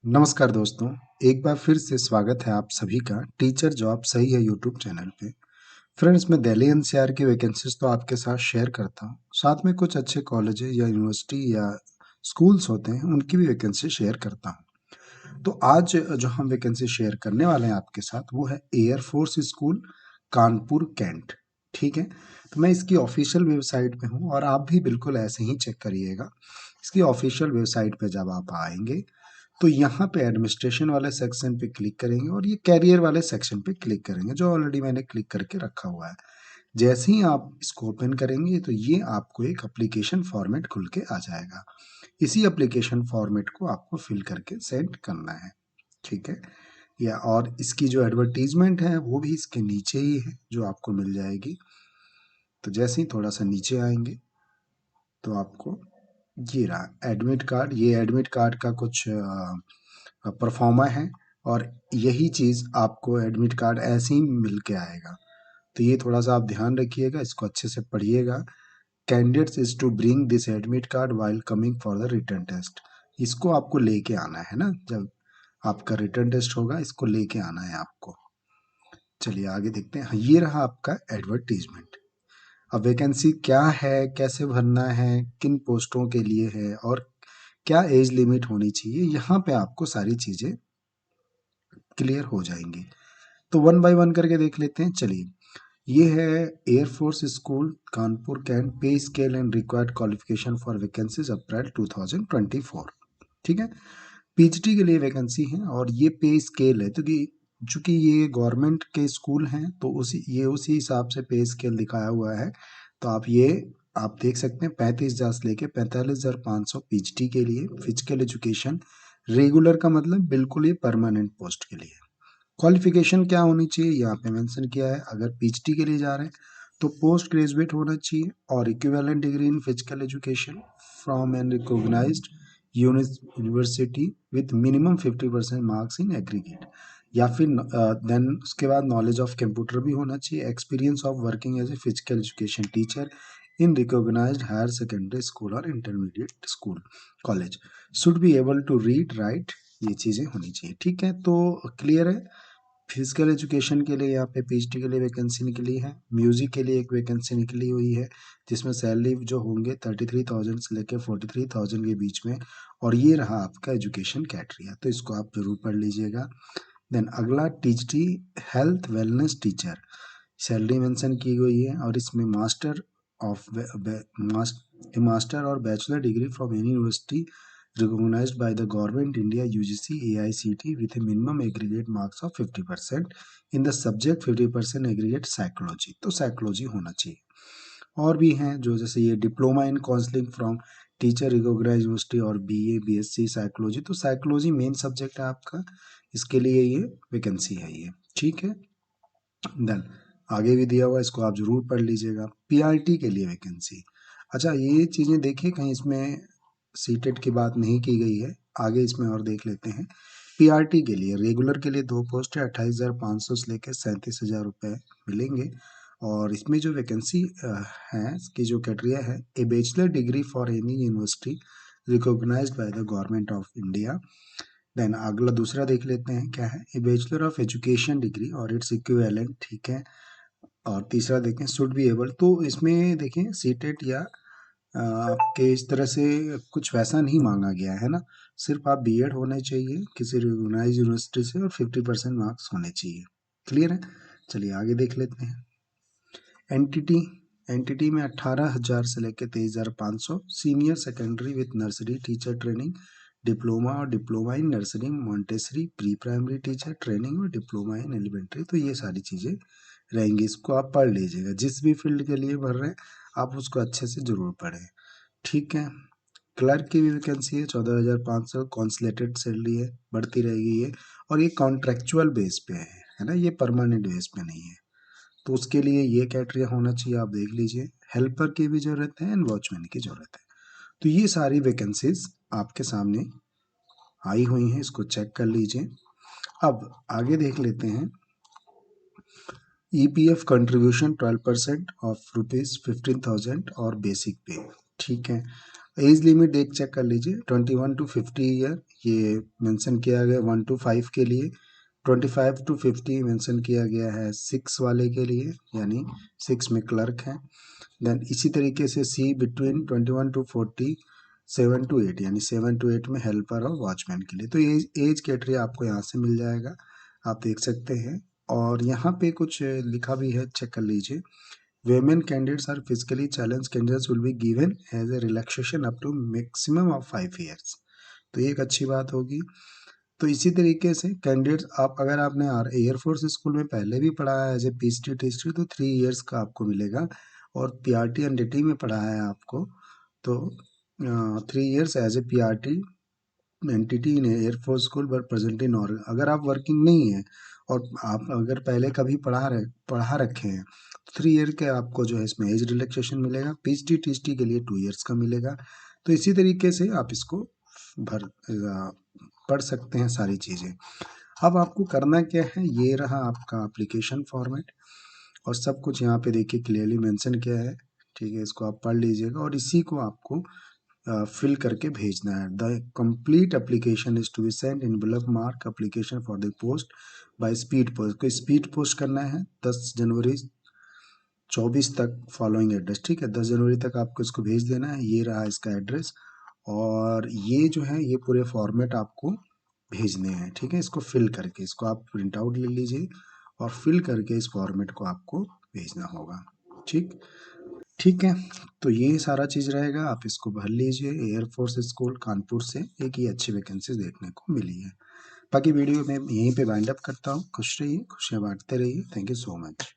नमस्कार दोस्तों, एक बार फिर से स्वागत है आप सभी का टीचर जॉब सही है यूट्यूब चैनल पे। फ्रेंड्स, मैं दिल्ली एनसीआर की वैकेंसीज तो आपके साथ शेयर करता हूँ। साथ में कुछ अच्छे कॉलेज या यूनिवर्सिटी या स्कूल्स होते हैं, उनकी भी वैकेंसी शेयर करता हूँ। तो आज जो हम वैकेंसी शेयर करने वाले हैं आपके साथ वो है एयरफोर्स स्कूल, कानपुर, कैंट। ठीक है, तो मैं इसकी ऑफिशियल वेबसाइट पे हूँ और आप भी बिल्कुल ऐसे ही चेक करिएगा। इसकी ऑफिशियल वेबसाइट पे जब आप आएंगे तो यहाँ पे एडमिनिस्ट्रेशन वाले सेक्शन पे क्लिक करेंगे और ये कैरियर वाले सेक्शन पे क्लिक करेंगे, जो ऑलरेडी मैंने क्लिक करके रखा हुआ है। जैसे ही आप इसको ओपन करेंगे तो ये आपको एक एप्लीकेशन फॉर्मेट खुल के आ जाएगा। इसी एप्लीकेशन फॉर्मेट को आपको फिल करके सेंड करना है। ठीक है, या और इसकी जो एडवर्टीजमेंट है वो भी इसके नीचे ही है, जो आपको मिल जाएगी। तो जैसे ही थोड़ा सा नीचे आएंगे तो आपको ये रहा एडमिट कार्ड। ये एडमिट कार्ड का कुछ परफॉर्मा है और यही चीज़ आपको एडमिट कार्ड ऐसे ही मिल के आएगा। तो ये थोड़ा सा आप ध्यान रखिएगा, इसको अच्छे से पढ़िएगा। Candidates is to bring this admit card while coming for the written test. इसको आपको लेके आना है ना, जब आपका रिटर्न टेस्ट होगा इसको लेके आना है आपको। चलिए आगे देखते हैं। हाँ, ये रहा आपका एडवर्टीजमेंट। अब वैकेंसी क्या है, कैसे भरना है, किन पोस्टों के लिए है और क्या एज लिमिट होनी चाहिए, यहाँ पे आपको सारी चीज़ें क्लियर हो जाएंगी। तो वन बाय वन करके देख लेते हैं। चलिए, ये है air force school Kanpur cantt, pay scale and required qualification for vacancies April 2024। ठीक है, पीएचडी के लिए वैकेंसी है और ये पे स्केल है, क्योंकि चूंकि ये गवर्नमेंट के स्कूल हैं तो उसी हिसाब से पे स्केल दिखाया हुआ है। तो आप देख सकते हैं 35,000 से लेके 45,500 पीएचडी के लिए। फिजिकल एजुकेशन रेगुलर का मतलब बिल्कुल ये परमानेंट पोस्ट के लिए। क्वालिफिकेशन क्या होनी चाहिए यहाँ पे मेंशन किया है। अगर पीएचडी के लिए जा रहे हैं तो पोस्ट ग्रेजुएट होना चाहिए और equivalent degree in physical education from an recognized university with minimum 50% marks in aggregate, या फिर देन उसके बाद नॉलेज ऑफ कंप्यूटर भी होना चाहिए। Experience of working as a physical education teacher in recognised higher secondary school और intermediate school college, should be able to read write. ये चीज़ें होनी चाहिए। ठीक है, तो क्लियर है। फिजिकल एजुकेशन के लिए यहाँ पे पीएचडी के लिए वैकेंसी निकली है। म्यूजिक के लिए एक वैकेंसी निकली हुई है, जिसमें सैलरी जो होंगे 33,000 से लेकर 43,000 के बीच में। और ये रहा आपका एजुकेशन कैटेगरी, तो इसको आप जरूर पढ़ लीजिएगा। देन अगला टीचटी health wellness teacher, salary mention की गई है और इसमें ऑफ मास्टर और bachelor degree from any university recognized by the government India UGC AICT with a minimum aggregate marks of 50% in the subject 50% aggregate psychology. तो psychology होना चाहिए। और भी हैं जो जैसे ये diploma in counselling from teacher recognize university और बीए बीएससी साइकोलॉजी। तो साइकोलॉजी मेन सब्जेक्ट है आपका, इसके लिए ये वैकेंसी है ये। ठीक है, देन आगे भी दिया हुआ, इसको आप जरूर पढ़ लीजिएगा। पीआरटी के लिए वैकेंसी। अच्छा, ये चीज़ें देखिए कहीं इसमें सीटेट की बात नहीं की गई है, आगे इसमें और देख लेते हैं। पीआरटी के लिए रेगुलर के लिए 2 पोस्ट है, 28,500 से लेकर 37,000 रुपये मिलेंगे। और इसमें जो वैकेंसी है, इसकी जो क्राइटेरिया है, a bachelor degree for any university recognised by the government of India. Then अगला दूसरा देख लेते हैं क्या है, a bachelor of education degree और इट्स इक्विवेलेंट। ठीक है, और तीसरा देखें शुड बी एबल। तो इसमें देखें सीटेट या आपके इस तरह से कुछ वैसा नहीं मांगा गया है ना, सिर्फ आप बीएड होने चाहिए किसी रिकॉग्नाइज यूनिवर्सिटी से और 50% मार्क्स होने चाहिए। क्लियर है, चलिए आगे देख लेते हैं। एनटीटी, एनटीटी में 18,000 से लेकर 23,500। Senior secondary with nursery teacher training, diploma और diploma in nursery Montessori pre primary teacher training और डिप्लोमा इन एलिमेंट्री। तो ये सारी चीज़ें रहेंगी, इसको आप पढ़ लीजिएगा। जिस भी फील्ड के लिए भर रहे हैं आप उसको अच्छे से जरूर पढ़ें। ठीक है, क्लर्क की भी वैकेंसी है, 14,500 कॉन्सलेटेड सैलरी है, बढ़ती रहेगी ये। और ये कॉन्ट्रेक्चुअल बेस पे है ना, ये परमानेंट बेस पे नहीं है। तो उसके लिए ये क्राइटेरिया होना चाहिए, आप देख लीजिए। हेल्पर की भी जरूरत है एंड वॉचमैन की जरूरत है। तो ये सारी वैकेंसीज आपके सामने आई हुई हैं, इसको चेक कर लीजिए। अब आगे देख लेते हैं। ईपीएफ कंट्रीब्यूशन 12% ऑफ ₹15,000 और बेसिक पे। ठीक है, एज लिमिट देख चेक कर लीजिए, 21 टू 50 ईयर ये मेंशन किया गया 1 टू 5 के लिए, 25 टू 50 मेंशन किया गया है 6 वाले के लिए, यानी 6 में क्लर्क है। देन इसी तरीके से सी बिटवीन 21 टू 40, 7 टू 8 यानी 7 टू 8 में हेल्पर और वॉचमैन के लिए। तो ये एज कैटेगरी आपको यहाँ से मिल जाएगा, आप देख सकते हैं। और यहाँ पे कुछ लिखा भी है, चेक कर लीजिए। Women candidates are physically challenged candidates will be given as a relaxation up to maximum of 5 years। तो ये एक अच्छी बात होगी। तो इसी तरीके से कैंडिडेट्स, आप अगर आपने एयरफोर्स स्कूल में पहले भी पढ़ा है एज ए पीएचडी टीचर तो 3 इयर्स का आपको मिलेगा, और पीआरटी एनडीटी में पढ़ा है आपको तो 3 years as a PRT NTT in air force school but present in, और अगर आप वर्किंग नहीं है और आप अगर पहले कभी पढ़ा रखे हैं तो 3 ईयर के आपको जो है इसमें एज रिलैक्सेशन मिलेगा। पीएचडी टीएचडी के लिए 2 इयर्स का मिलेगा। तो इसी तरीके से आप इसको पढ़ सकते हैं सारी चीज़ें। अब आपको करना क्या है, ये रहा आपका एप्लीकेशन फॉर्मेट, और सब कुछ यहाँ पे देखिए क्लियरली मेंशन किया है, ठीक है। इसको आप पढ़ लीजिएगा और इसी को आपको फिल करके भेजना है। The complete application is to be send in envelope mark application for the post by speed post. को स्पीड पोस्ट करना है 10 जनवरी 24 तक फॉलोइंग एड्रेस, ठीक है। 10 जनवरी तक आपको इसको भेज देना है। ये रहा इसका एड्रेस, और ये जो है ये पूरे फॉर्मेट आपको भेजने हैं, ठीक है। इसको फिल करके इसको आप प्रिंट आउट ले लीजिए और फिल करके इस फॉर्मेट को आपको भेजना होगा, ठीक। ठीक है, तो ये सारा चीज़ रहेगा, आप इसको भर लीजिए। एयरफोर्स स्कूल कानपुर से एक ही अच्छी वैकेंसी देखने को मिली है। बाकी वीडियो में यहीं पे वाइंड अप करता हूँ। खुश रहिए, खुशियाँ बांटते रहिए। Thank you so much.